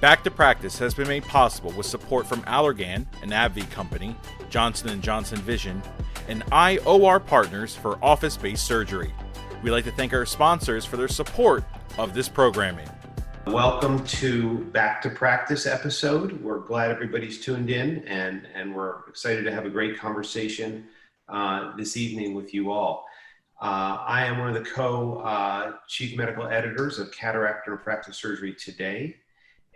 Back to Practice has been made possible with support from Allergan, an AbbVie company, Johnson & Johnson Vision, and IOR Partners for office-based surgery. We'd like to thank our sponsors for their support of this programming. Welcome to Back to Practice episode. We're glad everybody's tuned in, and we're excited to have a great conversation this evening with you all. I am one of the co-chief medical editors of Cataract and Refractive Surgery Today.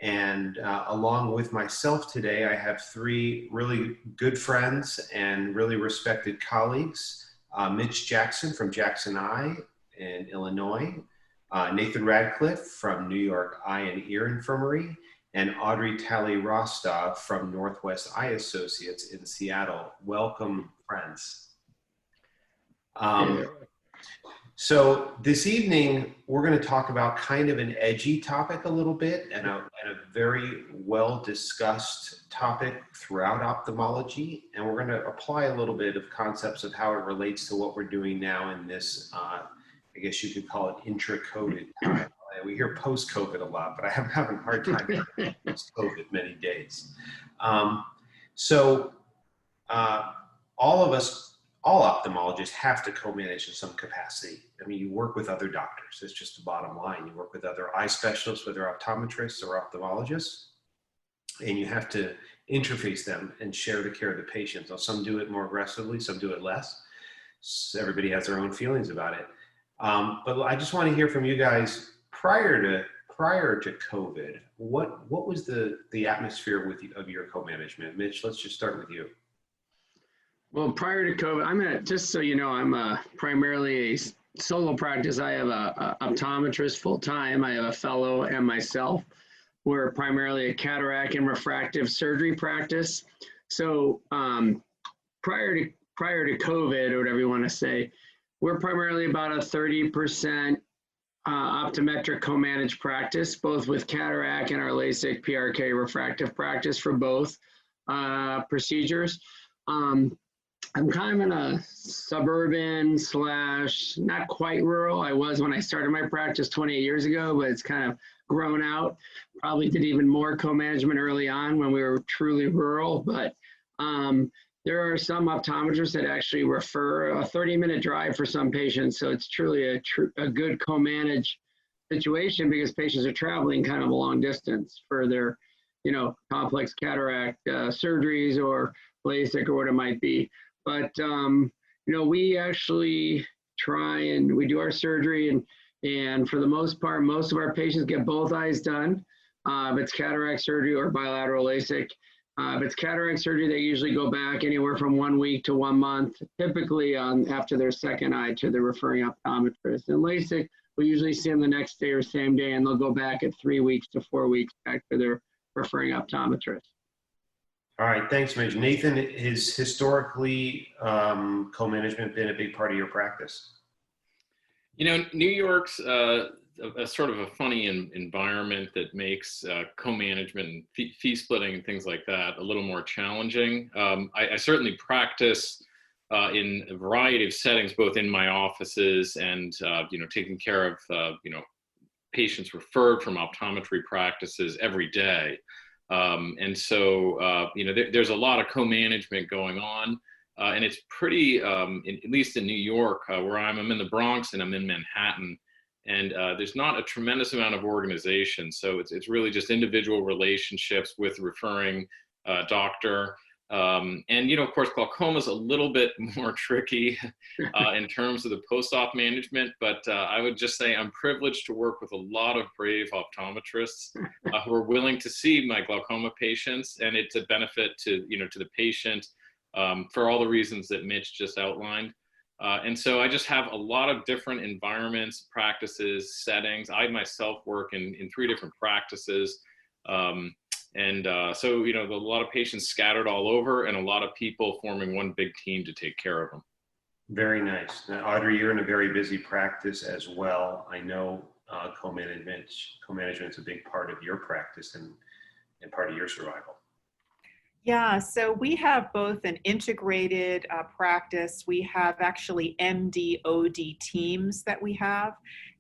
And along with myself today, I have three really good friends and really respected colleagues. Mitch Jackson from Jackson Eye in Illinois, Nathan Radcliffe from New York Eye and Ear Infirmary, and Audrey Talley Rostov from Northwest Eye Associates in Seattle. Welcome, friends. So this evening, we're going to talk about kind of an edgy topic a little bit and a very well-discussed topic throughout ophthalmology. And we're going to apply a little bit of concepts of how it relates to what we're doing now in this, I guess you could call it intra-COVID time. We hear post-COVID a lot, but I'm having a hard time hearing post-COVID many days. All of us, all ophthalmologists have to co-manage in some capacity. I mean, you work with other doctors. It's just the bottom line. You work with other eye specialists, whether optometrists or ophthalmologists, and you have to interface them and share the care of the patient. So some do it more aggressively, some do it less. So everybody has their own feelings about it. But I just want to hear from you guys prior to COVID. What was the atmosphere of your co-management? Mitch, let's just start with you. Well, prior to COVID, just so you know, I'm primarily a solo practice. I have a optometrist full-time. I have a fellow and myself. We're primarily a cataract and refractive surgery practice. So prior to COVID, or whatever you want to say, we're primarily about a 30% optometric co-managed practice, both with cataract and our LASIK PRK refractive practice for both procedures. I'm kind of in a suburban / not quite rural. I was when I started my practice 28 years ago, but it's kind of grown out. Probably did even more co-management early on when we were truly rural, but there are some optometrists that actually refer a 30-minute drive for some patients. So it's truly a good co-managed situation because patients are traveling kind of a long distance for their, complex cataract surgeries or LASIK or what it might be. But, we actually we do our surgery and for the most part, most of our patients get both eyes done. If it's cataract surgery or bilateral LASIK. If it's cataract surgery, they usually go back anywhere from 1 week to 1 month, typically after their second eye to the referring optometrist. And LASIK, we usually see them the next day or same day, and they'll go back at 3 weeks to 4 weeks back to their referring optometrist. All right, thanks, Mitch. Nathan, has historically co-management been a big part of your practice? New York's a sort of a funny environment that makes co-management and fee splitting and things like that a little more challenging. I certainly practice in a variety of settings, both in my offices and taking care of patients referred from optometry practices every day. And so, there's a lot of co-management going on, and it's pretty, at least in New York, where I'm in the Bronx and I'm in Manhattan, and there's not a tremendous amount of organization. So it's really just individual relationships with referring doctor. And, of course, glaucoma is a little bit more tricky in terms of the post-op management, but I would just say I'm privileged to work with a lot of brave optometrists who are willing to see my glaucoma patients, and it's a benefit to the patient for all the reasons that Mitch just outlined. And so I just have a lot of different environments, practices, settings. I myself work in 3 different practices. So, a lot of patients scattered all over and a lot of people forming one big team to take care of them. Very nice. Now, Audrey, you're in a very busy practice as well. I know co-management's a big part of your practice and part of your survival. Yeah, so we have both an integrated practice. We have actually MD, OD teams that we have.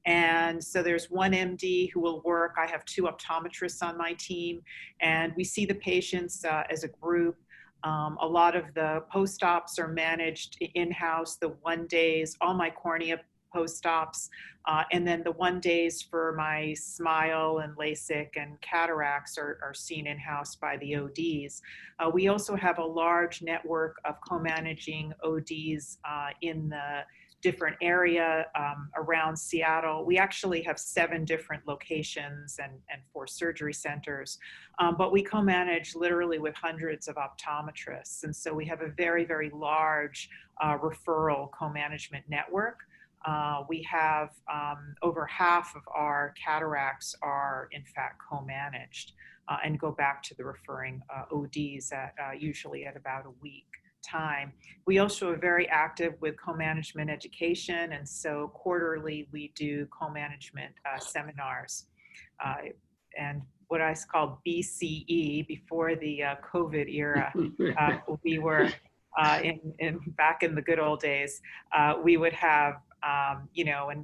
And so there's one MD who will work. I have two optometrists on my team, and we see the patients as a group. A lot of the post-ops are managed in-house, the 1 days, all my cornea post-ops, and then the 1 days for my smile and LASIK and cataracts are seen in-house by the ODs. We also have a large network of co-managing ODs in the different area around Seattle. We actually have 7 different locations and 4 surgery centers, but we co-manage literally with hundreds of optometrists. And so we have a very, very large referral co-management network. We have over half of our cataracts are in fact co-managed and go back to the referring ODs at usually at about a week time. We also are very active with co-management education, and so quarterly we do co-management seminars. And what I call BCE, before the COVID era, we were back in the good old days, we would have a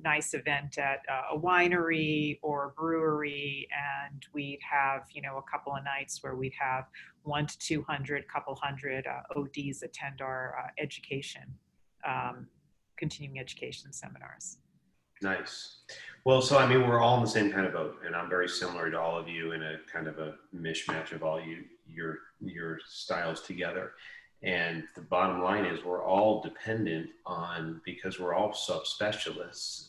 nice event at a winery or a brewery, and we'd have, a couple of nights where we'd have 100 to 200, couple hundred ODs attend our continuing education seminars. Nice. Well, so I mean, we're all in the same kind of boat, and I'm very similar to all of you in a kind of a mishmash of all your styles together. And the bottom line is we're all dependent on, because we're all subspecialists,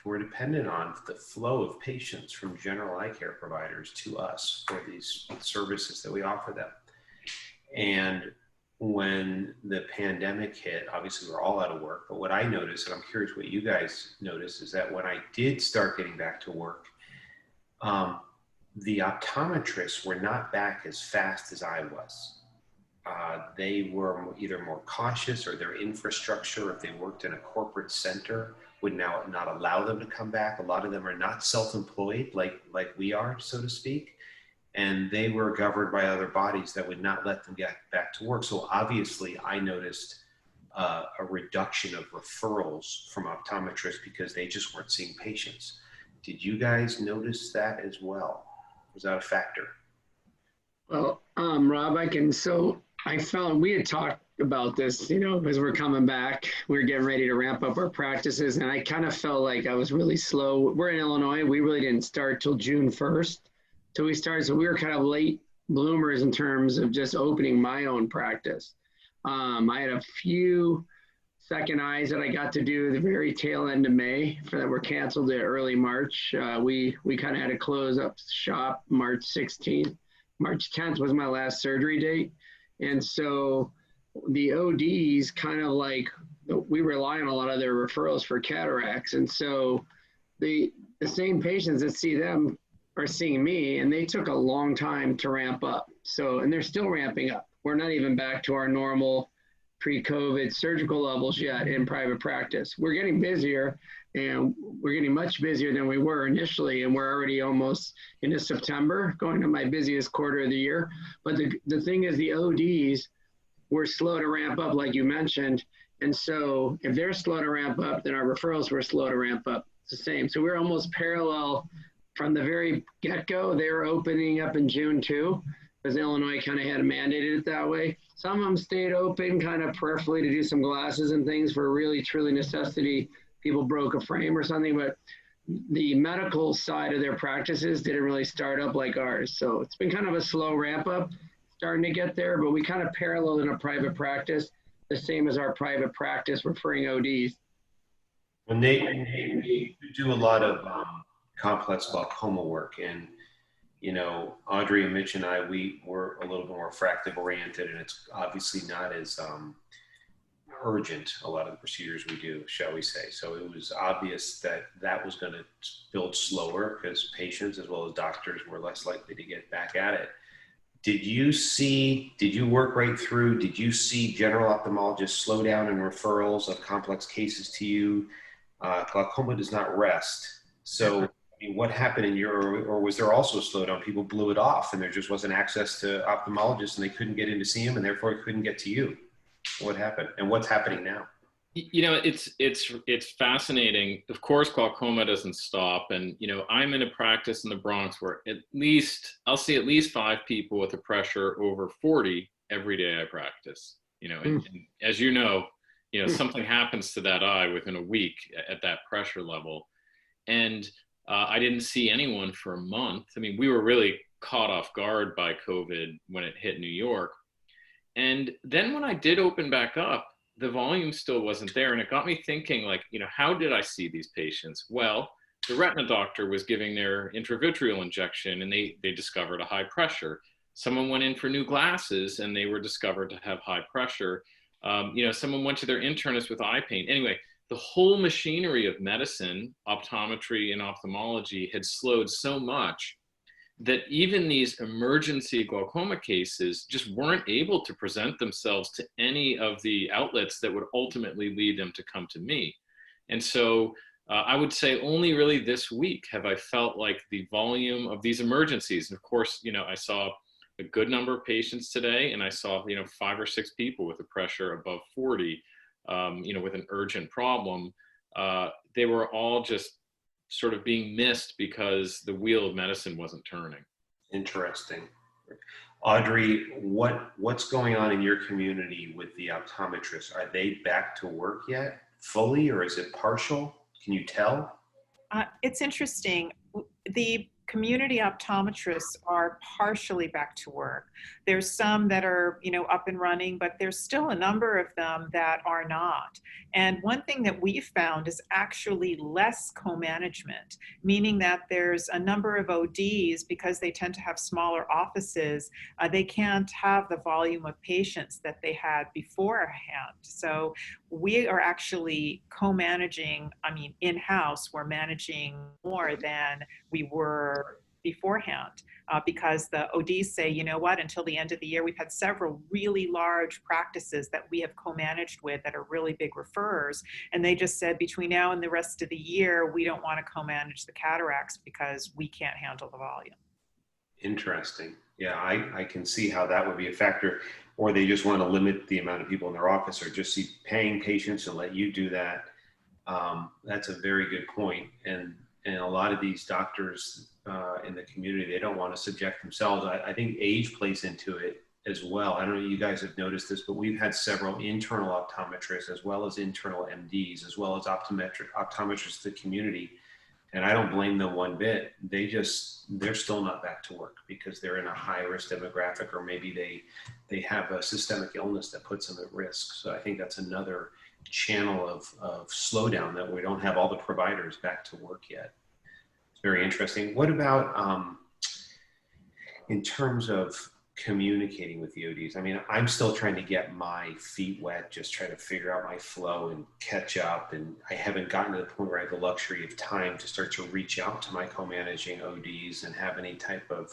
we're dependent on the flow of patients from general eye care providers to us for these services that we offer them. And when the pandemic hit, obviously we're all out of work, but what I noticed, and I'm curious what you guys noticed, is that when I did start getting back to work, the optometrists were not back as fast as I was. They were either more cautious, or their infrastructure, if they worked in a corporate center, would now not allow them to come back. A lot of them are not self-employed like we are, so to speak. And they were governed by other bodies that would not let them get back to work. So obviously I noticed a reduction of referrals from optometrists because they just weren't seeing patients. Did you guys notice that as well? Was that a factor? Well, Rob, I found we had talked about this, as we're coming back, we were getting ready to ramp up our practices, and I kind of felt like I was really slow. We're in Illinois. We really didn't start till June 1st. So we started, so we were kind of late bloomers in terms of just opening my own practice. I had a few second eyes that I got to do the very tail end of May that were canceled at early March. We kind of had to close up shop March 16th. March 10th was my last surgery date. And so the ODs kind of we rely on a lot of their referrals for cataracts. And so the same patients that see them are seeing me, and they took a long time to ramp up. So, and they're still ramping up. We're not even back to our normal pre-COVID surgical levels yet in private practice. We're getting busier, and we're getting much busier than we were initially, and we're already almost into September, going to my busiest quarter of the year. But the thing is, the ODs were slow to ramp up, like you mentioned, and so if they're slow to ramp up, then our referrals were slow to ramp up. It's the same. So we're almost parallel from the very get-go. They were opening up in June too, because Illinois kind of had mandated it that way. Some of them stayed open kind of peripherally to do some glasses and things for really, truly necessity. People broke a frame or something, but the medical side of their practices didn't really start up like ours. So it's been kind of a slow ramp up, starting to get there, but we kind of parallel in a private practice, the same as our private practice referring ODs. Well, Nate, we do a lot of complex glaucoma work, and Audrey and Mitch and I, we were a little bit more fractive oriented, and it's obviously not as urgent, a lot of the procedures we do, shall we say. So it was obvious that was going to build slower because patients as well as doctors were less likely to get back at it. Did you work right through, did you see general ophthalmologists slow down in referrals of complex cases to you? Glaucoma does not rest. So I mean, what happened in your, or was there also a slowdown? People blew it off and there just wasn't access to ophthalmologists and they couldn't get in to see him and therefore couldn't get to you. What happened and what's happening now? You know, it's fascinating. Of course, glaucoma doesn't stop. And, you know, I'm in a practice in the Bronx where I'll see at least 5 people with a pressure over 40 every day I practice, you know, and as you know, something happens to that eye within a week at that pressure level. And I didn't see anyone for a month. I mean, we were really caught off guard by COVID when it hit New York. And then when I did open back up, the volume still wasn't there. And it got me thinking, like, how did I see these patients? Well, the retina doctor was giving their intravitreal injection and they discovered a high pressure. Someone went in for new glasses and they were discovered to have high pressure. Someone went to their internist with eye pain. Anyway, the whole machinery of medicine, optometry and ophthalmology had slowed so much that even these emergency glaucoma cases just weren't able to present themselves to any of the outlets that would ultimately lead them to come to me. And so I would say only really this week have I felt like the volume of these emergencies. And of course, I saw a good number of patients today, and I saw, 5 or 6 people with a pressure above 40, with an urgent problem. They were all just sort of being missed because the wheel of medicine wasn't turning. Interesting. Audrey, what's going on in your community with the optometrists? Are they back to work yet, fully, or is it partial? Can you tell? It's interesting. The community optometrists are partially back to work. There's some that are, up and running, but there's still a number of them that are not. And one thing that we've found is actually less co-management, meaning that there's a number of ODs, because they tend to have smaller offices, they can't have the volume of patients that they had beforehand. So we are actually co-managing, in-house, we're managing more than we were beforehand, because the ODs say, you know what, until the end of the year, we've had several really large practices that we have co-managed with that are really big referrers. And they just said, between now and the rest of the year, we don't want to co-manage the cataracts because we can't handle the volume. Interesting. Yeah, I can see how that would be a factor. Or they just want to limit the amount of people in their office, or just see paying patients and let you do that. That's a very good point. And a lot of these doctors in the community, they don't want to subject themselves. I think age plays into it as well. I don't know if you guys have noticed this, but we've had several internal optometrists as well as internal MDs, as well as optometrists in the community. And I don't blame them one bit. They're still not back to work because they're in a high risk demographic, or maybe they have a systemic illness that puts them at risk. So I think that's another channel of slowdown, that we don't have all the providers back to work yet. It's very interesting. What about in terms of communicating with the ODs? I'm still trying to get my feet wet, just trying to figure out my flow and catch up. And I haven't gotten to the point where I have the luxury of time to start to reach out to my co-managing ODs and have any type of,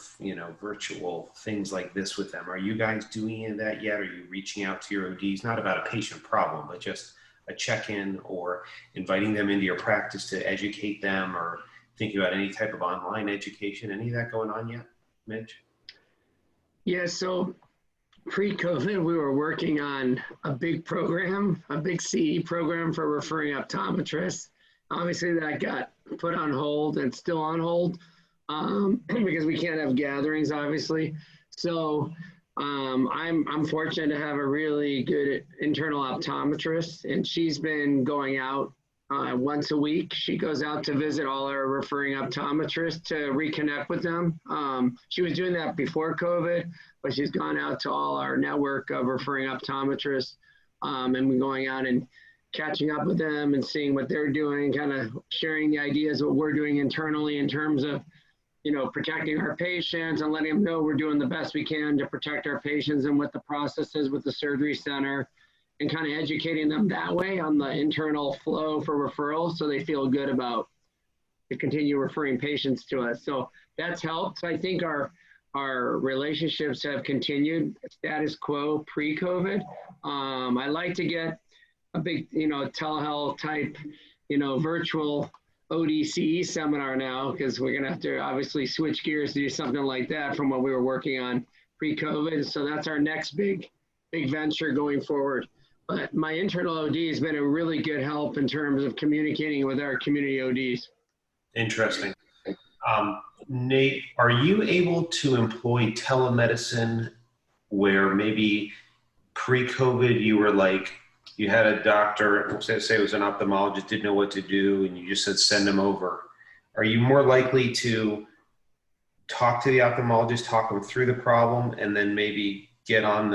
virtual things like this with them. Are you guys doing any of that yet? Are you reaching out to your ODs, not about a patient problem, but just a check-in, or inviting them into your practice to educate them, or thinking about any type of online education? Any of that going on yet, Mitch? Yeah, so pre-COVID, we were working on a big program, a big CE program for referring optometrists. Obviously, that got put on hold and still on hold because we can't have gatherings, obviously. So I'm fortunate to have a really good internal optometrist, and she's been going out once a week. She goes out to visit all our referring optometrists to reconnect with them. She was doing that before COVID, but she's gone out to all our network of referring optometrists and been going out and catching up with them and seeing what they're doing, kind of sharing the ideas what we're doing internally in terms of, protecting our patients and letting them know we're doing the best we can to protect our patients and what the process is with the surgery center, and kind of educating them that way on the internal flow for referrals, so they feel good about to continue referring patients to us. So that's helped. So I think our relationships have continued status quo pre-COVID. I like to get a big, telehealth type, virtual ODCE seminar now, because we're going to have to obviously switch gears to do something like that from what we were working on pre-COVID. So that's our next big venture going forward. But my internal OD has been a really good help in terms of communicating with our community ODs. Interesting. Nate, are you able to employ telemedicine where maybe pre-COVID you were like, you had a doctor, say it was an ophthalmologist, didn't know what to do, and you just said send them over. Are you more likely to talk to the ophthalmologist, talk them through the problem, and then maybe get on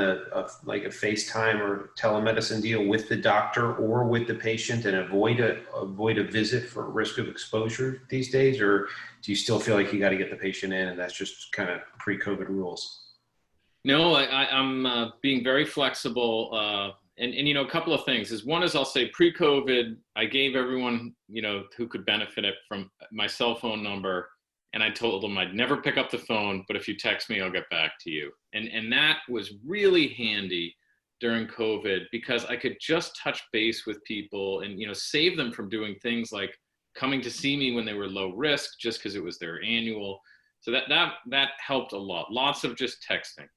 like a FaceTime or telemedicine deal with the doctor or with the patient and avoid a visit for risk of exposure these days? Or do you still feel like you got to get the patient in and that's just kind of pre-COVID rules? No, I'm being very flexible. And you know, a couple of things is one is I'll say pre-COVID, I gave everyone, you know, who could benefit it from my cell phone number. And I told them I'd never pick up the phone, but if you text me, I'll get back to you. And that was really handy during COVID because I could just touch base with people and, you know, save them from doing things like coming to see me when they were low risk just because it was their annual. So that helped a lot. Lots of just texting.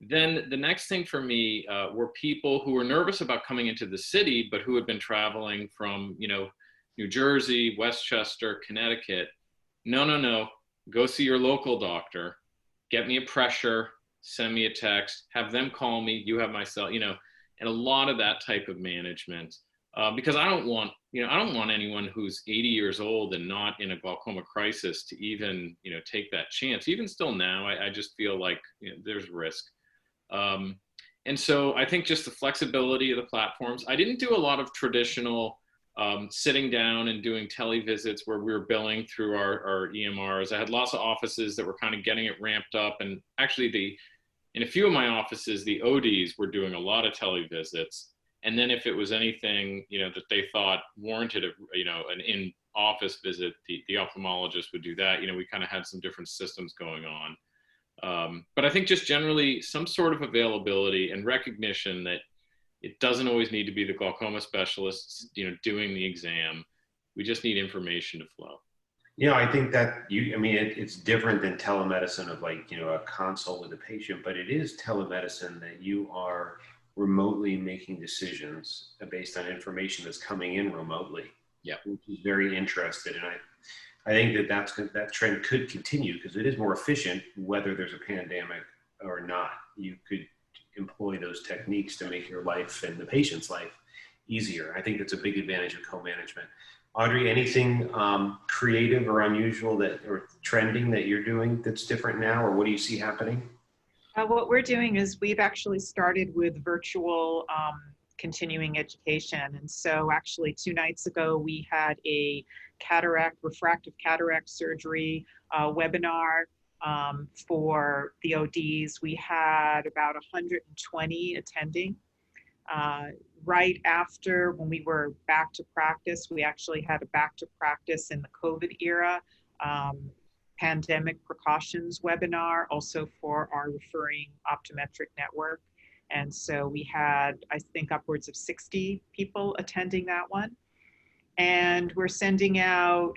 Then the next thing for me were people who were nervous about coming into the city, but who had been traveling from, you know, New Jersey, Westchester, Connecticut. No. Go see your local doctor, get me a pressure, send me a text, have them call me, you have my cell, you know, and a lot of that type of management. Because I don't want anyone who's 80 years old and not in a glaucoma crisis to even, you know, take that chance. Even still now, I just feel like, you know, there's risk. And so I think just the flexibility of the platforms. I didn't do a lot of traditional sitting down and doing tele visits where we were billing through our EMRs. I had lots of offices that were kind of getting it ramped up. And actually in a few of my offices, the ODs were doing a lot of tele visits. And then if it was anything, you know, that they thought warranted, you know, an in-office visit, the ophthalmologist would do that. You know, we kind of had some different systems going on. But I think just generally some sort of availability and recognition that it doesn't always need to be the glaucoma specialists, you know, doing the exam. We just need information to flow. Yeah, I think that it's different than telemedicine of like, you know, a consult with a patient, but it is telemedicine that you are remotely making decisions based on information that's coming in remotely. Yeah, which is very interesting. And I think that trend could continue because it is more efficient whether there's a pandemic or not. You could employ those techniques to make your life and the patient's life easier. I think that's a big advantage of co-management. Audrey, anything creative or unusual or trending that you're doing that's different now, or what do you see happening? What we're doing is we've actually started with virtual continuing education. And so actually 2 nights ago, we had a refractive cataract surgery webinar for the ODs. We had about 120 attending. Right after, when we were back to practice, we actually had a back to practice in the COVID era pandemic precautions webinar, also for our referring optometric network. And so we had, I think, upwards of 60 people attending that one. And we're sending out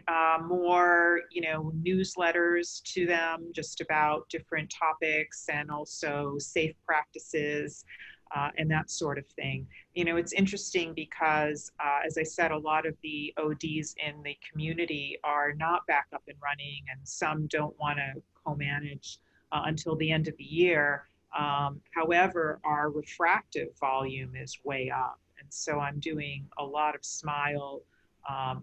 more, you know, newsletters to them just about different topics and also safe practices and that sort of thing. You know, it's interesting because, as I said, a lot of the ODs in the community are not back up and running, and some don't want to co-manage until the end of the year. However, our refractive volume is way up. And so I'm doing a lot of SMILE,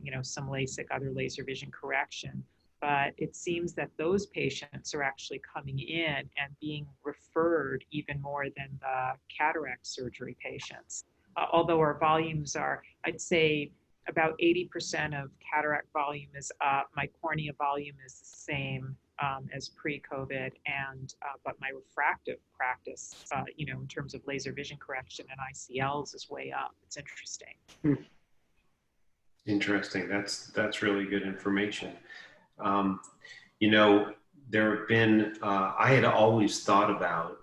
you know, some LASIK, other laser vision correction. But it seems that those patients are actually coming in and being referred even more than the cataract surgery patients. Although our volumes are, I'd say, about 80% of cataract volume is up. My cornea volume is the same as pre-COVID, and but my refractive practice, you know, in terms of laser vision correction and ICLs, is way up. It's interesting. Interesting. That's really good information. You know, there have been, I had always thought about,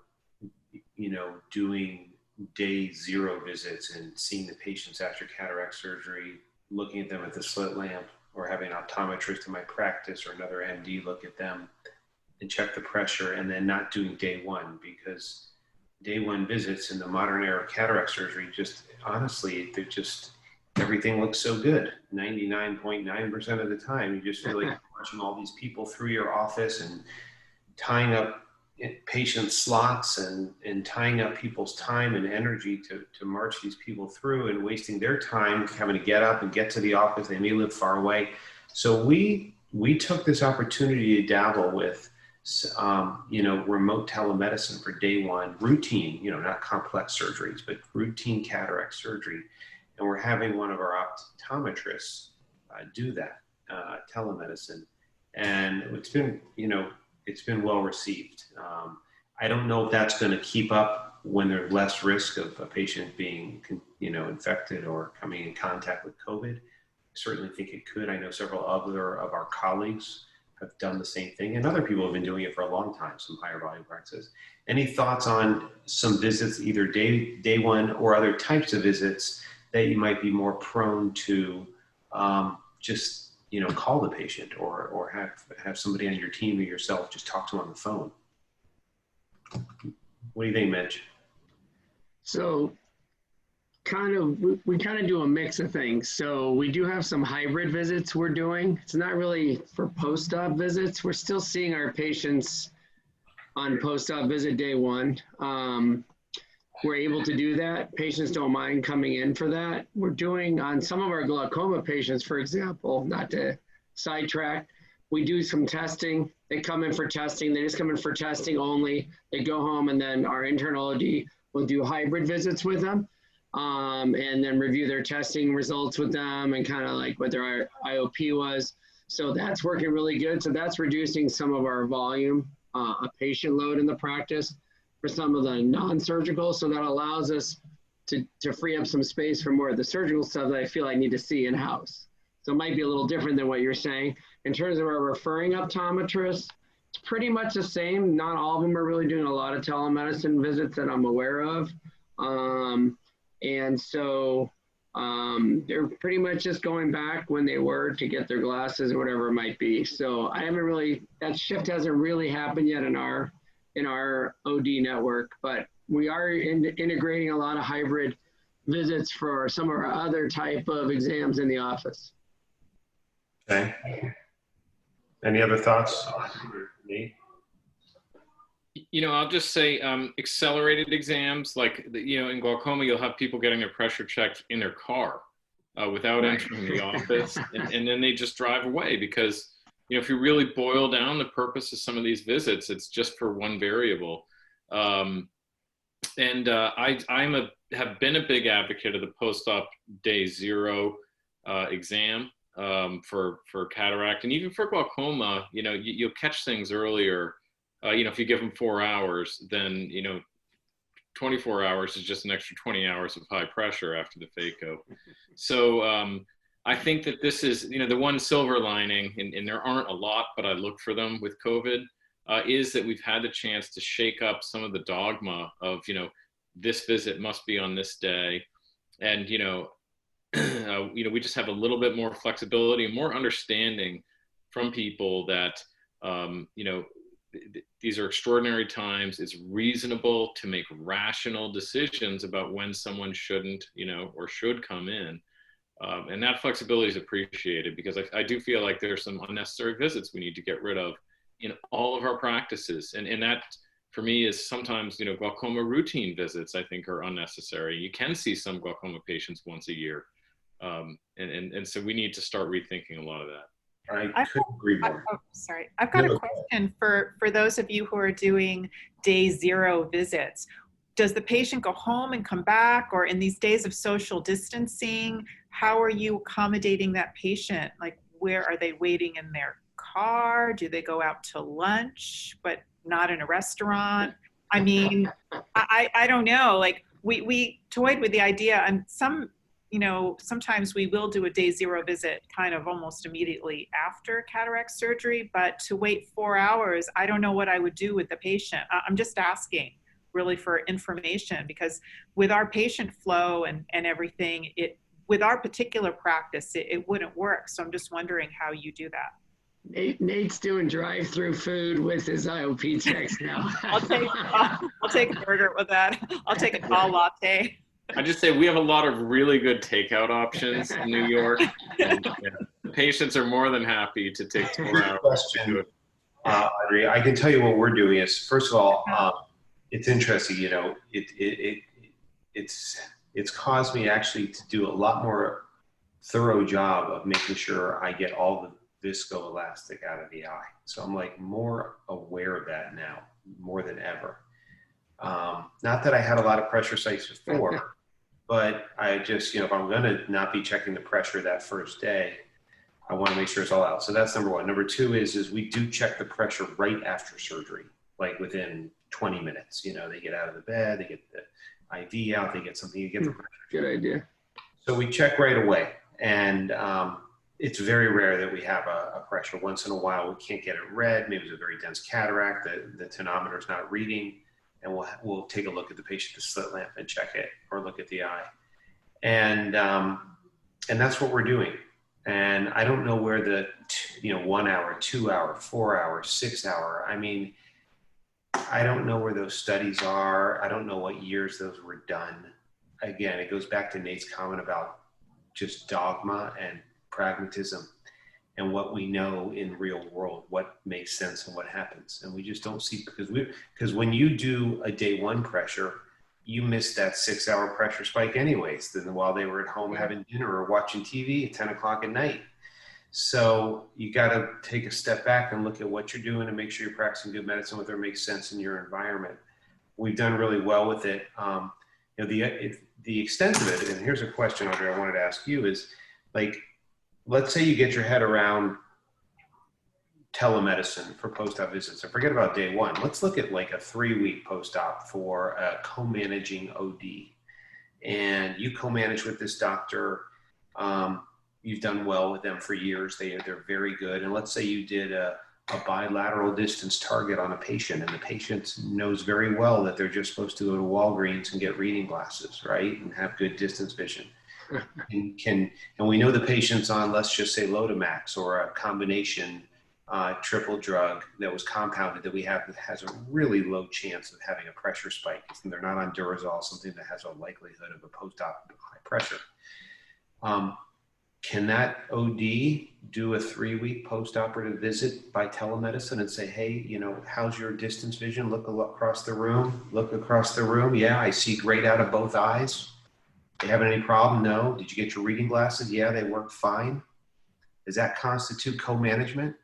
you know, doing day 0 visits and seeing the patients after cataract surgery, looking at them at the slit lamp, or having an optometrist in my practice or another MD look at them and check the pressure, and then not doing day one, because day one visits in the modern era of cataract surgery, just honestly, they're just, everything looks so good. 99.9% of the time, you just feel like you're watching all these people through your office and tying up patient slots and tying up people's time and energy to march these people through, and wasting their time having to get up and get to the office. They may live far away. So we took this opportunity to dabble with remote telemedicine for day one, routine, not complex surgeries, but routine cataract surgery. And we're having one of our optometrists do that, telemedicine. And it's been well received. I don't know if that's going to keep up when there's less risk of a patient being, infected or coming in contact with COVID. I certainly think it could. I know several other of our colleagues have done the same thing, and other people have been doing it for a long time, some higher volume practices. Any thoughts on some visits, either day one or other types of visits that you might be more prone to just call the patient or have somebody on your team or yourself just talk to them on the phone? What do you think, Mitch? So we kind of do a mix of things. So we do have some hybrid visits we're doing. It's not really for post-op visits. We're still seeing our patients on post-op visit day one. We're able to do that. Patients don't mind coming in for that. We're doing on some of our glaucoma patients, for example, not to sidetrack, we do some testing. They come in for testing. They just come in for testing only. They go home, and then our internal OD will do hybrid visits with them. And then review their testing results with them and kind of like what their IOP was. So that's working really good. So that's reducing some of our volume, a patient load in the practice for some of the non-surgical. So that allows us to free up some space for more of the surgical stuff that I feel I need to see in-house. So it might be a little different than what you're saying. In terms of our referring optometrists, it's pretty much the same. Not all of them are really doing a lot of telemedicine visits that I'm aware of. And so they're pretty much just going back when they were to get their glasses or whatever it might be. So that shift hasn't really happened yet in our OD network, but we are integrating a lot of hybrid visits for some of our other type of exams in the office. Okay. Any other thoughts? Me? I'll just say accelerated exams, like, in glaucoma, you'll have people getting their pressure checked in their car without entering the office. And then they just drive away because, if you really boil down the purpose of some of these visits, it's just for one variable. I have been a big advocate of the post-op day zero exam for cataract, and even for glaucoma. You'll catch things earlier. If you give them 4 hours, then 24 hours is just an extra 20 hours of high pressure after the phaco. So I think that this is the one silver lining, and there aren't a lot, but I look for them with COVID, is that we've had the chance to shake up some of the dogma of this visit must be on this day, and we just have a little bit more flexibility and more understanding from people that these are extraordinary times. It's reasonable to make rational decisions about when someone shouldn't, or should come in. And that flexibility is appreciated, because I do feel like there's some unnecessary visits we need to get rid of in all of our practices. And that, for me, is sometimes, glaucoma routine visits, I think, are unnecessary. You can see some glaucoma patients once a year. And so we need to start rethinking a lot of that. I couldn't agree more. Sorry, I've got a question for those of you who are doing day zero visits. Does the patient go home and come back, or in these days of social distancing, how are you accommodating that patient? Like, where are they waiting in their car? Do they go out to lunch, but not in a restaurant? I mean, I don't know. Like, we toyed with the idea, and sometimes we will do a day zero visit kind of almost immediately after cataract surgery, but to wait 4 hours, I don't know what I would do with the patient. I'm just asking really for information, because with our patient flow and everything, with our particular practice, it wouldn't work. So I'm just wondering how you do that. Nate's doing drive-through food with his IOP checks now. I'll take a burger with that. I'll take a tall latte. I just say we have a lot of really good takeout options in New York. And, the patients are more than happy to take 4 hours. Question, Audrey, I can tell you what we're doing is, first of all, it's interesting, you know, it's caused me actually to do a lot more thorough job of making sure I get all the viscoelastic out of the eye. So I'm like more aware of that now, more than ever. Not that I had a lot of pressure sites before, but I just, you know, if I'm going to not be checking the pressure that first day, I want to make sure it's all out. So that's number one. Number two is we do check the pressure right after surgery, like within 20 minutes. You know, they get out of the bed, they get the IV out, they get something, you get the pressure. Good idea. So we check right away. And it's very rare that we have a pressure. Once in a while, we can't get it read. Maybe it's a very dense cataract. The tonometer is not reading. And we'll take a look at the patient, the slit lamp, and check it, or look at the eye. And that's what we're doing. And I don't know where the, 1 hour, 2 hour, 4 hour, 6 hour, I mean, I don't know where those studies are. I don't know what years those were done. Again, it goes back to Nate's comment about just dogma and pragmatism and what we know in real world, what makes sense and what happens. And we just don't see, because when you do a day one pressure, you miss that 6 hour pressure spike anyways, than while they were at home having dinner or watching TV at 10 o'clock at night. So you got to take a step back and look at what you're doing and make sure you're practicing good medicine, whether it makes sense in your environment. We've done really well with it. The extent of it, and here's a question, Audrey, I wanted to ask you is, like, let's say you get your head around telemedicine for post-op visits, and forget about day one. Let's look at like a 3-week post-op for a co-managing OD. And you co-manage with this doctor. You've done well with them for years. They're very good. And let's say you did a bilateral distance target on a patient, and the patient knows very well that they're just supposed to go to Walgreens and get reading glasses, right? And have good distance vision. And we know the patient's on, let's just say Lotamax or a combination triple drug that was compounded that we have that has a really low chance of having a pressure spike. And they're not on Durezol, something that has a likelihood of a post-op high pressure. Can that OD do a 3-week post-operative visit by telemedicine and say, hey, how's your distance vision? Look across the room. Look across the room. Yeah, I see great out of both eyes. You having any problem? No. Did you get your reading glasses? Yeah, they work fine. Does that constitute co-management?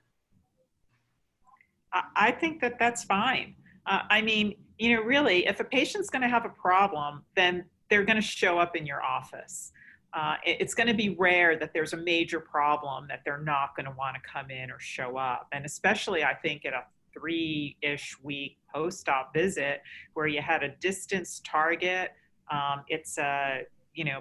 I think that that's fine. I mean, really, if a patient's going to have a problem, then they're going to show up in your office. It's going to be rare that there's a major problem that they're not going to want to come in or show up. And especially, I think, at a 3-ish week post-op visit where you had a distance target, it's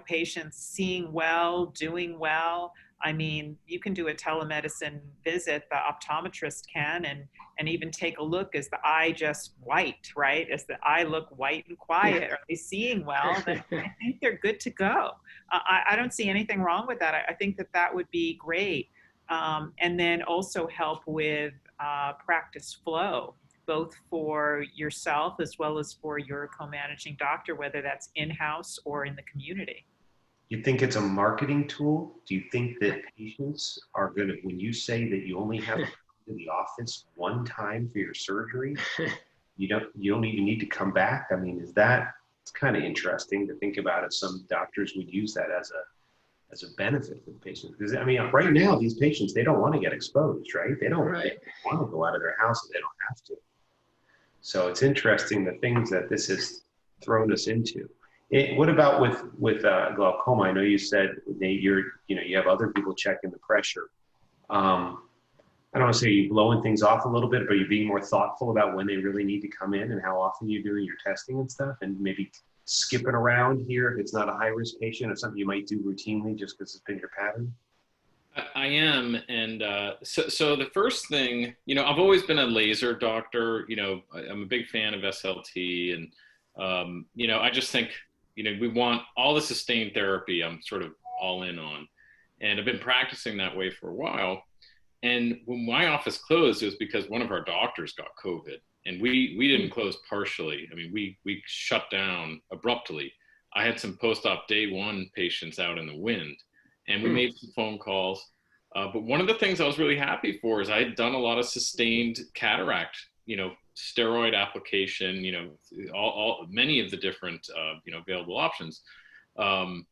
patients seeing well, doing well. I mean, you can do a telemedicine visit, the optometrist can, and even take a look, is the eye just white, right? Is the eye look white and quiet? Are they seeing well? Then I think they're good to go. I don't see anything wrong with that. I think that would be great. And then also help with practice flow, both for yourself as well as for your co-managing doctor, whether that's in-house or in the community. You think it's a marketing tool? Do you think that patients are going to, when you say that you only have to come to the office one time for your surgery, you don't even need to come back? I mean, it's kind of interesting to think about it. Some doctors would use that as a benefit for the patient. Because I mean, right now, these patients, they don't want to get exposed, right? They don't want to go out of their house if they don't have to. So it's interesting the things that this has thrown us into. What about with glaucoma? I know you said, Nate, you have other people checking the pressure. I don't want to say you're blowing things off a little bit, but you're being more thoughtful about when they really need to come in and how often you're doing your testing and stuff, and maybe skipping around here if it's not a high-risk patient or something you might do routinely just because it's been your pattern. I am. And so the first thing, I've always been a laser doctor. I'm a big fan of SLT, and, I just think, we want all the sustained therapy I'm sort of all in on. And I've been practicing that way for a while. And when my office closed, it was because one of our doctors got COVID. And we didn't close partially. I mean, we shut down abruptly. I had some post-op day one patients out in the wind, and we made some phone calls. But one of the things I was really happy for is I had done a lot of sustained cataract, steroid application, many of the different, available options. That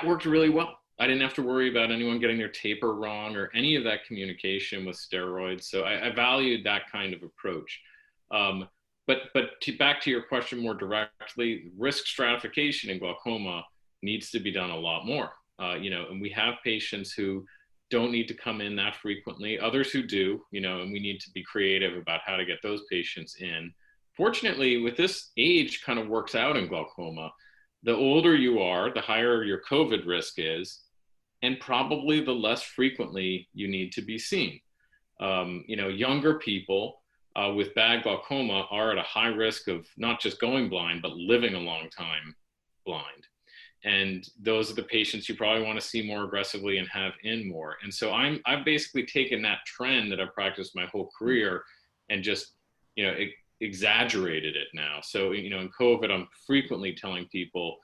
worked really well. I didn't have to worry about anyone getting their taper wrong or any of that communication with steroids. So I valued that kind of approach. But back to your question more directly, risk stratification in glaucoma needs to be done a lot more. And we have patients who don't need to come in that frequently, others who do, and we need to be creative about how to get those patients in. Fortunately, with this age kind of works out in glaucoma. The older you are, the higher your COVID risk is, and probably the less frequently you need to be seen. Younger people with bad glaucoma are at a high risk of not just going blind, but living a long time blind. And those are the patients you probably want to see more aggressively and have in more. And so I've basically taken that trend that I've practiced my whole career and just, exaggerated it now. So, in COVID, I'm frequently telling people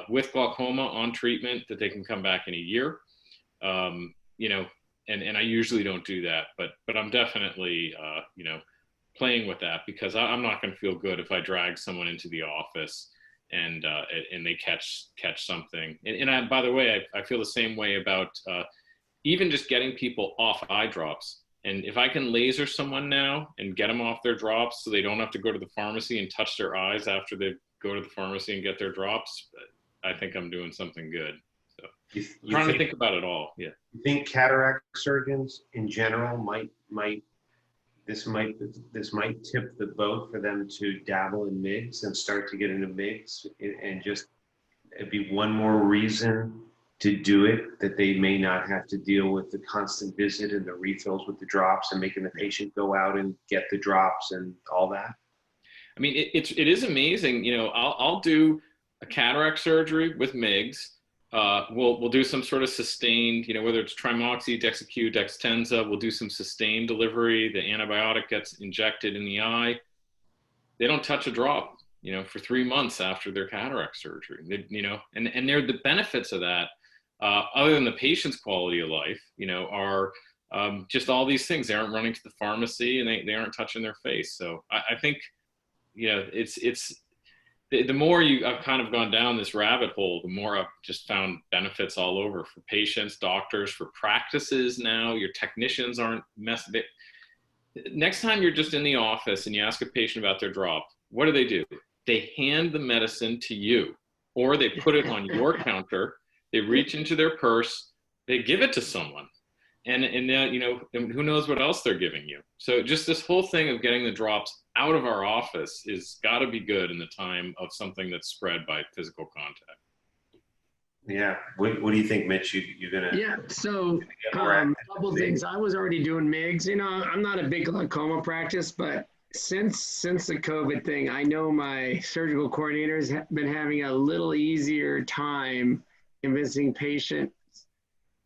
with glaucoma on treatment that they can come back in a year. And I usually don't do that, but I'm definitely, playing with that because I'm not going to feel good if I drag someone into the office and they catch something. And by the way, I feel the same way about even just getting people off eye drops. And if I can laser someone now and get them off their drops so they don't have to go to the pharmacy and touch their eyes after they go to the pharmacy and get their drops, I think I'm doing something good. So I'm trying to think about it all. Yeah. You think cataract surgeons in general might this might tip the boat for them to dabble in MIGS and start to get into MIGS and just it'd be one more reason to do it, that they may not have to deal with the constant visit and the refills with the drops and making the patient go out and get the drops and all that? I mean, it is amazing. I'll do a cataract surgery with MIGS. We'll do some sort of sustained, whether it's Trimoxy, Dexacue, Dextenza, we'll do some sustained delivery. The antibiotic gets injected in the eye. They don't touch a drop, for 3 months after their cataract surgery, and they're the benefits of that, other than the patient's quality of life, are just all these things. They aren't running to the pharmacy and they aren't touching their face. So I think, it's the more I've kind of gone down this rabbit hole, the more I've just found benefits all over for patients, doctors, for practices. Now your technicians aren't messing. Next time you're just in the office and you ask a patient about their drop, what do? They hand the medicine to you, or they put it on your counter. They reach into their purse, they give it to someone, and who knows what else they're giving you. So just this whole thing of getting the drops out of our office is got to be good in the time of something that's spread by physical contact. Yeah. What do you think, Mitch? You're gonna? Yeah. So a couple things. I was already doing MIGS. I'm not a big glaucoma practice, but since the COVID thing, I know my surgical coordinators have been having a little easier time convincing patients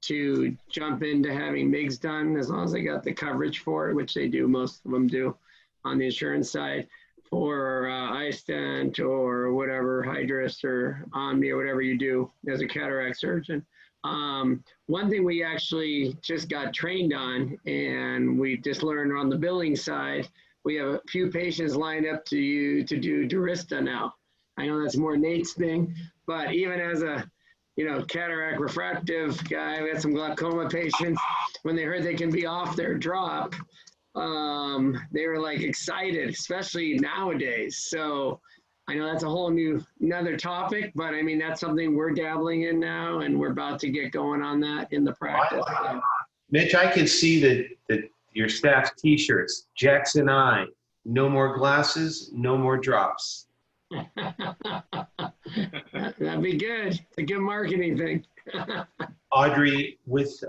to jump into having MIGS done, as long as they got the coverage for it, which they do. Most of them do on the insurance side, for iStent or whatever, Hydrus or Omni or whatever you do as a cataract surgeon. One thing we actually just got trained on, and we just learned on the billing side, we have a few patients lined up to do Durista now. I know that's more Nate's thing, but even as a cataract refractive guy, we had some glaucoma patients, when they heard they can be off their drop, they were like excited, especially nowadays. So I know that's a whole another topic, but I mean, that's something we're dabbling in now, and we're about to get going on that in the practice. Mitch, I can see that your staff's t-shirts, Jackson Eye, no more glasses, no more drops. That'd be good. It's a good marketing thing. Audrey, with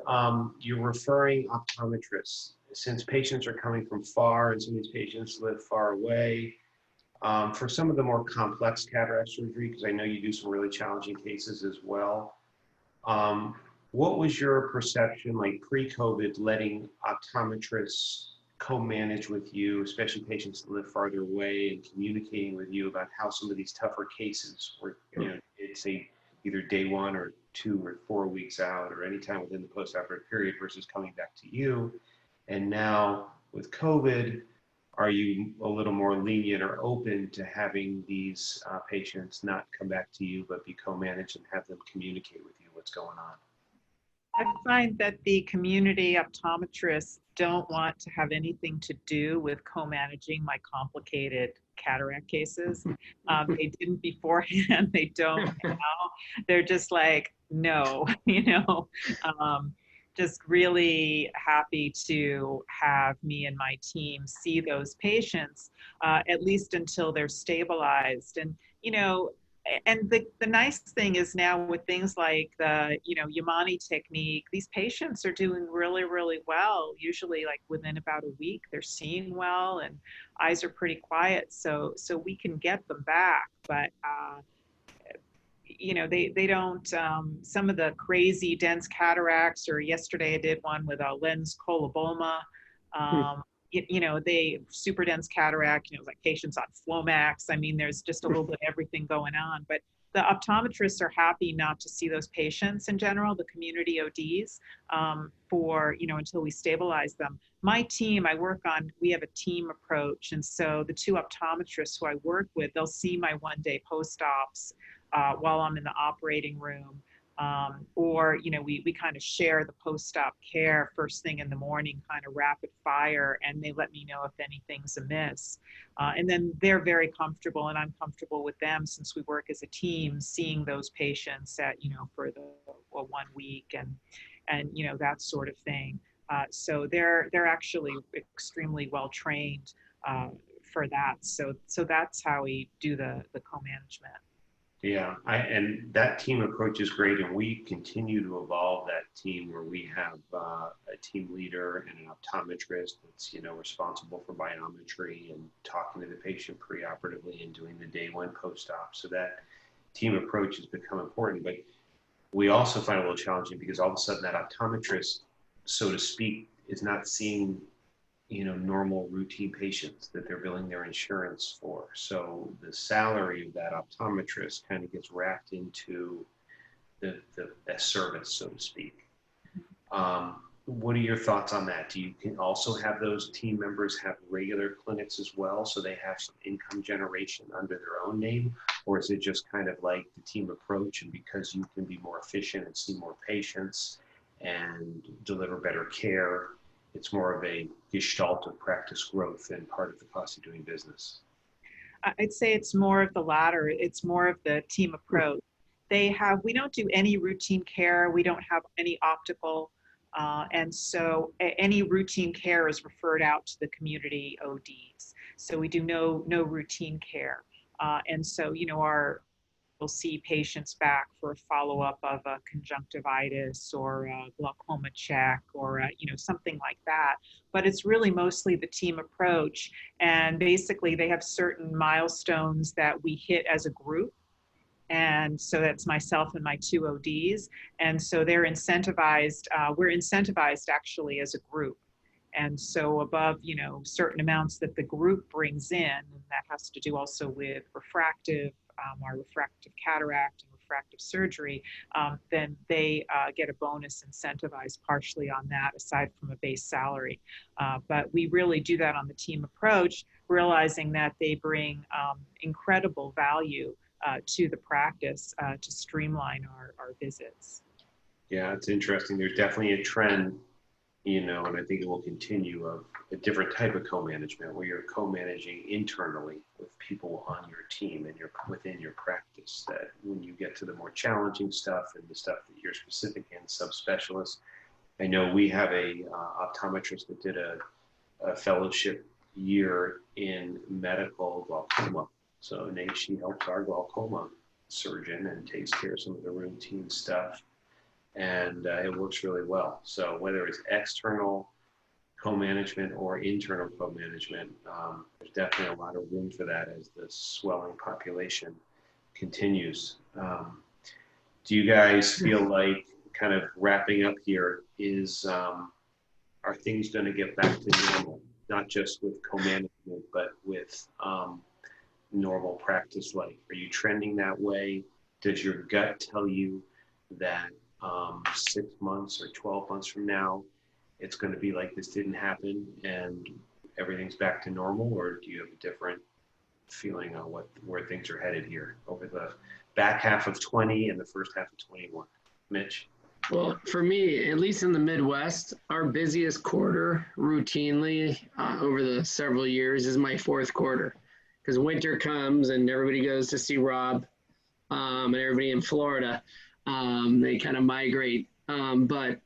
your referring optometrists, since patients are coming from far and some of these patients live far away, for some of the more complex cataract surgery, because I know you do some really challenging cases as well, What was your perception like pre-COVID, letting optometrists co-manage with you, especially patients that live farther away, and communicating with you about how some of these tougher cases were, it's either day 1 or 2 or 4 weeks out or any time within the post-operative period versus coming back to you? And now with COVID, are you a little more lenient or open to having these patients not come back to you, but be co-managed and have them communicate with you what's going on? I find that the community optometrists don't want to have anything to do with co-managing my complicated cataract cases. They didn't beforehand, they don't now. They're just like, no, just really happy to have me and my team see those patients, at least until they're stabilized. And the nice thing is now with things like the, Yamani technique, these patients are doing really, really well. Usually like within about a week, they're seeing well and eyes are pretty quiet. So we can get them back, but, they don't, some of the crazy dense cataracts, or yesterday I did one with a lens coloboma, they super dense cataract, like patients on Flomax. I mean, there's just a little bit of everything going on, but the optometrists are happy not to see those patients in general, the community ODs, for, until we stabilize them. My team, we have a team approach. And so the 2 optometrists who I work with, they'll see my 1-day post-ops while I'm in the operating room. Or, we kind of share the post-op care first thing in the morning, kind of rapid fire, and they let me know if anything's amiss. And then they're very comfortable, and I'm comfortable with them since we work as a team, seeing those patients at, for the 1 week and that sort of thing. So they're actually extremely well trained for that. So that's how we do the co-management. Yeah, and that team approach is great, and we continue to evolve that team where we have a team leader and an optometrist that's responsible for biometry and talking to the patient preoperatively and doing the day 1 post-op. So that team approach has become important, but we also find it a little challenging because all of a sudden that optometrist, so to speak, is not seeing normal routine patients that they're billing their insurance for. So the salary of that optometrist kind of gets wrapped into the service, so to speak. What are your thoughts on that? Do you can also have those team members have regular clinics as well, so they have some income generation under their own name? Or is it just kind of like the team approach, and because you can be more efficient and see more patients and deliver better care, it's more of a gestalt of practice growth and part of the cost of doing business? I'd say it's more of the latter. It's more of the team approach. We don't do any routine care. We don't have any optical. And so any routine care is referred out to the community ODs. So we do no routine care. And so, we'll see patients back for a follow-up of a conjunctivitis or a glaucoma check or something like that. But it's really mostly the team approach. And basically they have certain milestones that we hit as a group. And so that's myself and my 2 ODs. And so they're incentivized. We're incentivized actually as a group. And so above, certain amounts that the group brings in, and that has to do also with our refractive cataract and refractive surgery, then they get a bonus incentivized partially on that aside from a base salary. But we really do that on the team approach, realizing that they bring incredible value to the practice to streamline our visits. Yeah, it's interesting. There's definitely a trend, and I think it will continue, of a different type of co-management where you're co-managing internally with people on your team and you're within your practice, that when you get to the more challenging stuff and the stuff that you're specific in, subspecialists. I know we have a optometrist that did a fellowship year in medical glaucoma. So she helps our glaucoma surgeon and takes care of some of the routine stuff. And it works really well. So whether it's external co-management or internal co-management, there's definitely a lot of room for that as the swelling population continues. do you guys feel like, kind of wrapping up here, is are things going to get back to normal? Not just with co-management, but with normal practice life. Are you trending that way? Does your gut tell you that 6 months or 12 months from now, it's going to be like this didn't happen and everything's back to normal? Or do you have a different feeling on where things are headed here over the back half of 20 and the first half of 21? Mitch? Well, for me, at least in the Midwest, our busiest quarter routinely over the several years is my fourth quarter, because winter comes and everybody goes to see Rob, and everybody in Florida, they kind of migrate. But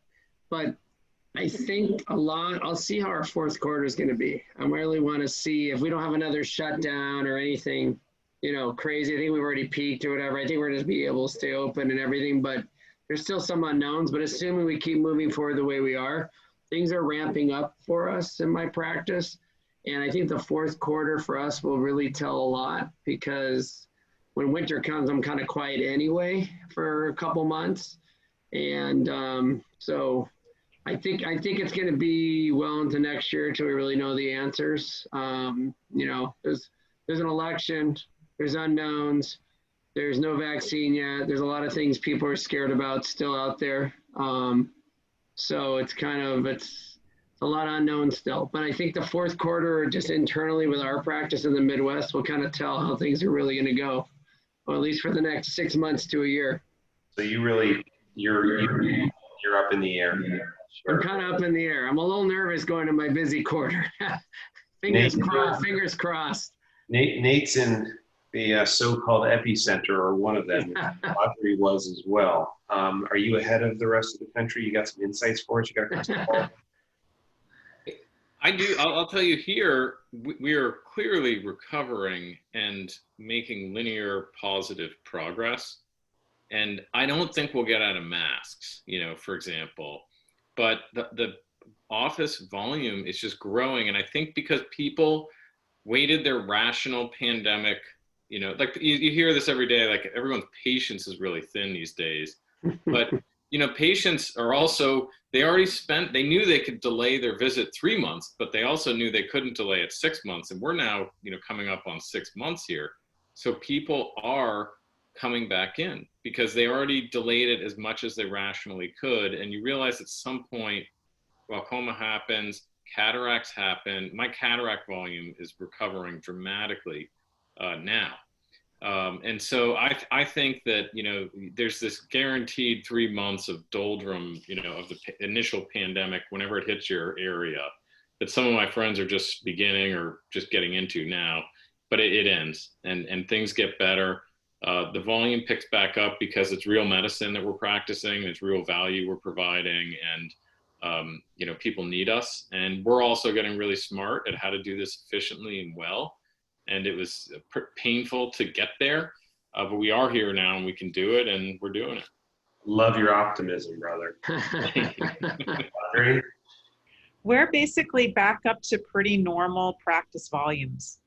I think I'll see how our fourth quarter is going to be. I really want to see if we don't have another shutdown or anything, crazy. I think we've already peaked or whatever. I think we're going to be able to stay open and everything, but there's still some unknowns. But assuming we keep moving forward the way we are, things are ramping up for us in my practice. And I think the fourth quarter for us will really tell a lot, because when winter comes, I'm kind of quiet anyway for a couple months. And so I think it's going to be well into next year until we really know the answers. There's an election, there's unknowns, there's no vaccine yet. There's a lot of things people are scared about still out there. So it's a lot of unknowns still. But I think the fourth quarter, just internally with our practice in the Midwest, will kind of tell how things are really going to go, or at least for the next 6 months to a year. So you're up in the air. Sure. I'm kind of up in the air. I'm a little nervous going to my busy quarter. Fingers crossed. Nate's in the so-called epicenter, or one of them. Audrey was as well. Are you ahead of the rest of the country? You got some insights for us? You got a crystal ball? I do. I'll tell you here, we are clearly recovering and making linear positive progress. And I don't think we'll get out of masks, for example. But the office volume is just growing. And I think because people waited their rational pandemic, like you hear this every day, like everyone's patience is really thin these days. But, patients are also, they knew they could delay their visit 3 months, but they also knew they couldn't delay it 6 months. And we're now, coming up on 6 months here. So people are coming back in because they already delayed it as much as they rationally could. And you realize at some point, glaucoma happens, cataracts happen. My cataract volume is recovering dramatically now. And so I think that, there's this guaranteed 3 months of doldrum, of the initial pandemic, whenever it hits your area, that some of my friends are just beginning or just getting into now, but it ends and things get better. The volume picks back up because it's real medicine that we're practicing. It's real value we're providing, and people need us. And we're also getting really smart at how to do this efficiently and well. And it was painful to get there, but we are here now and we can do it, and we're doing it. Love your optimism, brother. Audrey? We're basically back up to pretty normal practice volumes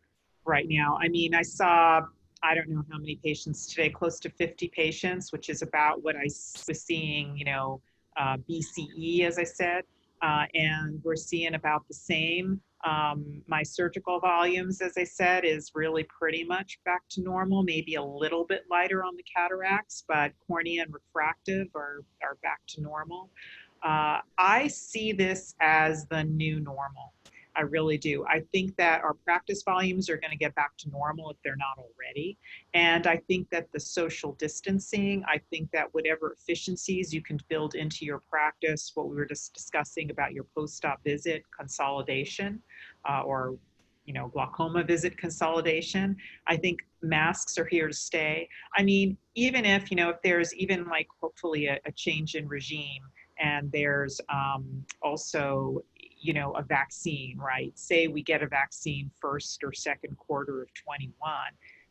right now. I mean, I saw, I don't know how many patients today, close to 50 patients, which is about what I was seeing, BCE, as I said, and we're seeing about the same. My surgical volumes, as I said, is really pretty much back to normal, maybe a little bit lighter on the cataracts, but cornea and refractive are back to normal. I see this as the new normal. I really do. I think that our practice volumes are going to get back to normal if they're not already. And I think that the social distancing, I think that whatever efficiencies you can build into your practice, what we were just discussing about your post-op visit consolidation or glaucoma visit consolidation, I think masks are here to stay. I mean, even if there's even like hopefully a change in regime, and there's also a vaccine, right? Say we get a vaccine first or second quarter of 21.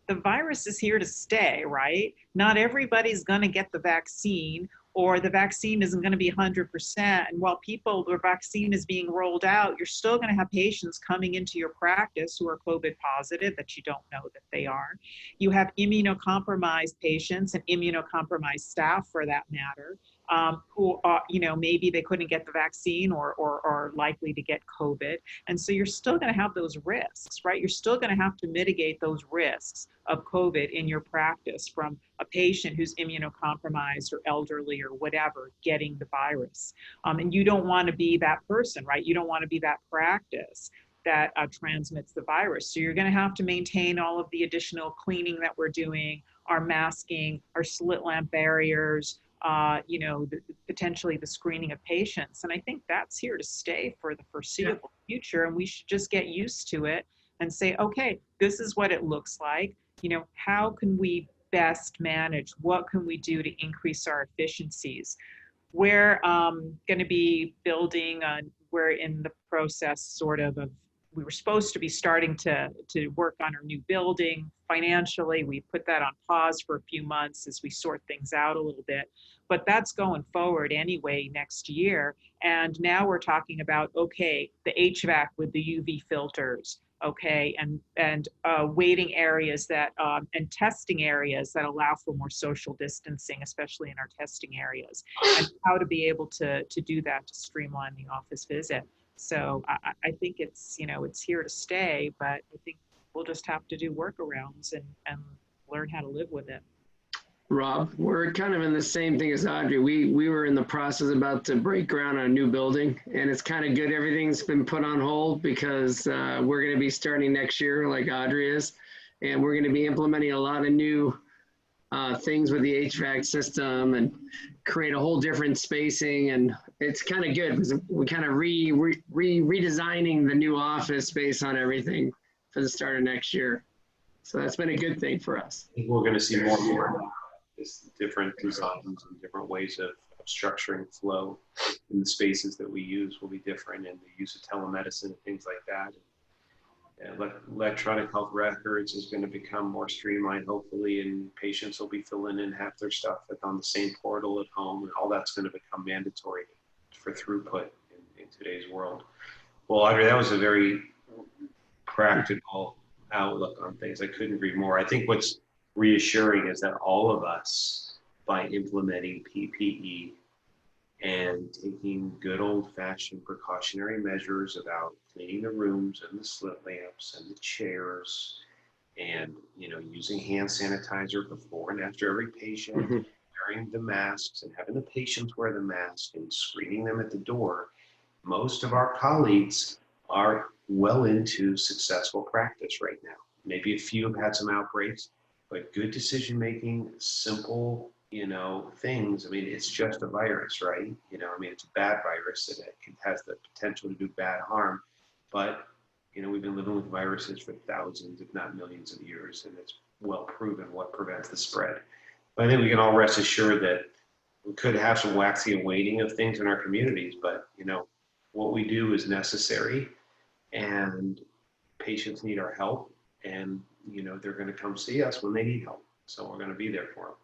The virus is here to stay, right? Not everybody's going to get the vaccine, or the vaccine isn't going to be 100%. And while the vaccine is being rolled out, you're still going to have patients coming into your practice who are COVID positive that you don't know that they are. You have immunocompromised patients and immunocompromised staff, for that matter, who are, maybe they couldn't get the vaccine or are likely to get COVID. And so you're still going to have those risks, right? You're still going to have to mitigate those risks of COVID in your practice from a patient who's immunocompromised or elderly or whatever getting the virus. And you don't want to be that person, right? You don't want to be that practice that transmits the virus. So you're going to have to maintain all of the additional cleaning that we're doing, our masking, our slit lamp barriers, potentially the screening of patients. And I think that's here to stay for the foreseeable future. And we should just get used to it and say, okay, this is what it looks like. How can we best manage? What can we do to increase our efficiencies? We're going to be building, we're in the process we were supposed to be starting to work on our new building. Financially, we put that on pause for a few months as we sort things out a little bit, but that's going forward anyway next year. And now we're talking about, okay, the HVAC with the UV filters, okay, and waiting areas and testing areas that allow for more social distancing, especially in our testing areas, and how to be able to do that to streamline the office visit. So I think it's here to stay, but I think we'll just have to do workarounds and learn how to live with it. Rob, we're kind of in the same thing as Audrey. We were in the process about to break ground on a new building, and it's kind of good. Everything's been put on hold because we're going to be starting next year like Audrey is, and we're going to be implementing a lot of new things with the HVAC system and create a whole different spacing. And it's kind of good because we kind of redesigning the new office based on everything for the start of next year. So that's been a good thing for us. I think we're going to see more and more different designs and different ways of structuring flow in the spaces that we use will be different, and the use of telemedicine and things like that. And electronic health records is going to become more streamlined, hopefully, and patients will be filling in half their stuff on the same portal at home, and all that's going to become mandatory for throughput in today's world. Well, Audrey, that was a very practical outlook on things. I couldn't agree more. I think what's reassuring is that all of us, by implementing PPE and taking good old-fashioned precautionary measures about cleaning the rooms and the slit lamps and the chairs, and using hand sanitizer before and after every patient, wearing the masks and having the patients wear the mask and screening them at the door, most of our colleagues are well into successful practice right now. Maybe a few have had some outbreaks, but good decision making, simple things. I mean, it's just a virus, right? It's a bad virus that has the potential to do bad harm. But, we've been living with viruses for thousands, if not millions of years, and it's well proven what prevents the spread. But I think we can all rest assured that we could have some waxing and waning of things in our communities, but, what we do is necessary, and patients need our help, and, they're going to come see us when they need help. So we're going to be there for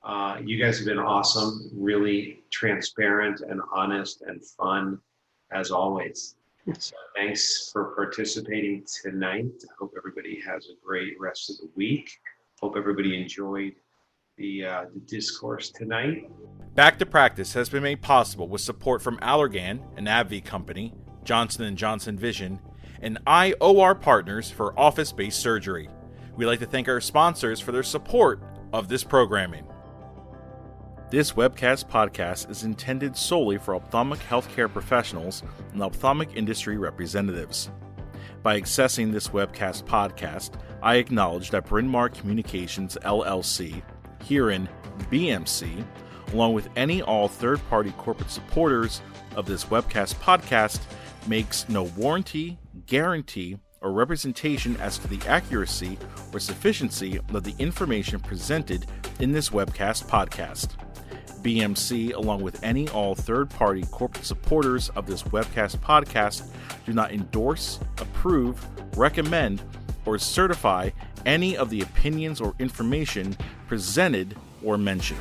them. You guys have been awesome, really transparent and honest and fun as always. So thanks for participating tonight. I hope everybody has a great rest of the week. Hope everybody enjoyed the discourse tonight. Back to Practice has been made possible with support from Allergan, an AbbVie company, Johnson & Johnson Vision, and IOR Partners for office-based surgery. We'd like to thank our sponsors for their support of this programming. This webcast podcast is intended solely for ophthalmic healthcare professionals and ophthalmic industry representatives. By accessing this webcast podcast, I acknowledge that Bryn Mawr Communications LLC, herein BMC, along with all third-party corporate supporters of this webcast podcast, makes no warranty, guarantee, or representation as to the accuracy or sufficiency of the information presented in this webcast podcast. BMC, along with all third-party corporate supporters of this webcast podcast, do not endorse, approve, recommend, or certify any of the opinions or information presented or mentioned.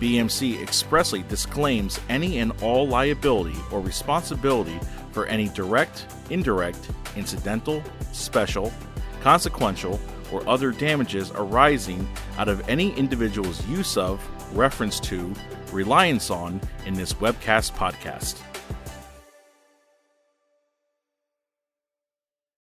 BMC expressly disclaims any and all liability or responsibility for any direct, indirect, incidental, special, consequential, or other damages arising out of any individual's use of, reference to, reliance on in this webcast podcast.